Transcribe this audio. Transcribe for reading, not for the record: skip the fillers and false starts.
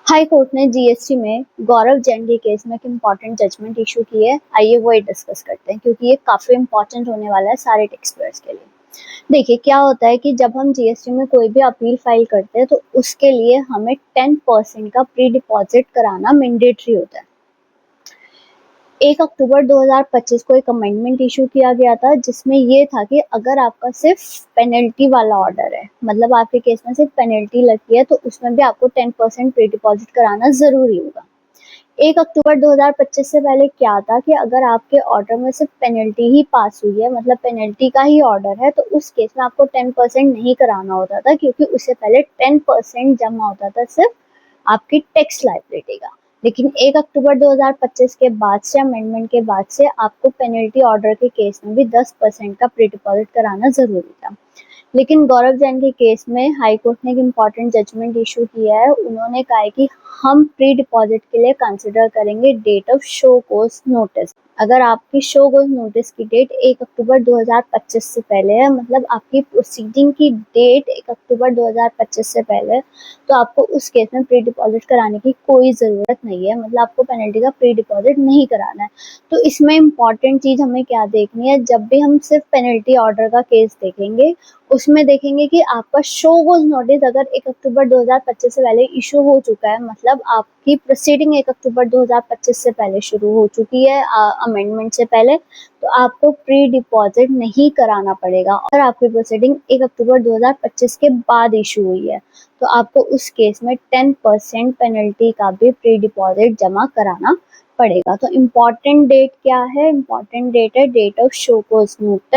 High court ने GST में गौरव जैन के केस में एक इम्पॉर्टेंट जजमेंट इशू की है। आइए वो डिस्कस करते हैं क्योंकि ये काफ़ी इम्पॉर्टेंट होने वाला है सारे टैक्स पेयर्स के लिए। देखिए क्या होता है कि जब हम जीएसटी में कोई भी अपील फाइल करते हैं तो उसके लिए हमें 10% का प्री डिपॉजिट कराना मैंडेटरी होता है। 1 अक्टूबर 2025 को एक अमेंडमेंट इशू किया गया था जिसमें ये था कि अगर आपका सिर्फ पेनल्टी वाला ऑर्डर है, मतलब आपके केस में सिर्फ पेनल्टी लगी है, तो उसमें भी आपको 10% प्री डिपॉजिट कराना ज़रूरी होगा। 1 अक्टूबर 2025 से पहले क्या था कि अगर आपके ऑर्डर में सिर्फ पेनल्टी ही पास हुई है, मतलब पेनल्टी का ही ऑर्डर है, तो उस केस में आपको 10% नहीं कराना होता था क्योंकि उससे पहले 10% जमा होता था सिर्फ आपकी टैक्स लायबिलिटी का। लेकिन 1 अक्टूबर 2025 के बाद से अमेंडमेंट के बाद से आपको पेनल्टी ऑर्डर के केस में भी 10% का प्री डिपॉजिट कराना ज़रूरी था। लेकिन गौरव जैन के केस में हाई कोर्ट ने एक इम्पॉर्टेंट जजमेंट इशू किया है। उन्होंने कहा है कि हम प्री डिपॉजिट के लिए कंसिडर करेंगे date of show cause notice. अगर आपकी शो कोज नोटिस की डेट 1 अक्टूबर 2025 से पहले है, मतलब आपकी प्रोसीडिंग की डेट 1 अक्टूबर 2025 से पहले है, तो आपको उस केस में प्री डिपॉजिट कराने की कोई ज़रूरत नहीं है, मतलब आपको पेनल्टी का प्री डिपॉजिट नहीं कराना है। तो इसमें इम्पॉर्टेंट चीज़ हमें क्या देखनी है, जब भी हम सिर्फ पेनल्टी ऑर्डर का केस देखेंगे उसमें देखेंगे कि आपका शो कोज नोटिस अगर 1 अक्टूबर 2025 से पहले इशू हो चुका है, मतलब आपकी प्रोसीडिंग 1 अक्टूबर 2025 से पहले शुरू हो चुकी है अमेंडमेंट से पहले, तो आपको प्री डिपॉजिट नहीं कराना पड़ेगा। और आपकी प्रोसीडिंग 1 अक्टूबर 2025 के बाद इशू हुई है, तो आपको उस केस में 10% पेनल्टी का भी प्री डिपॉजिट जमा कराना पड़ेगा। तो इम्पॉर्टेंट डेट क्या है? इम्पॉर्टेंट डेट है date of show cause notice.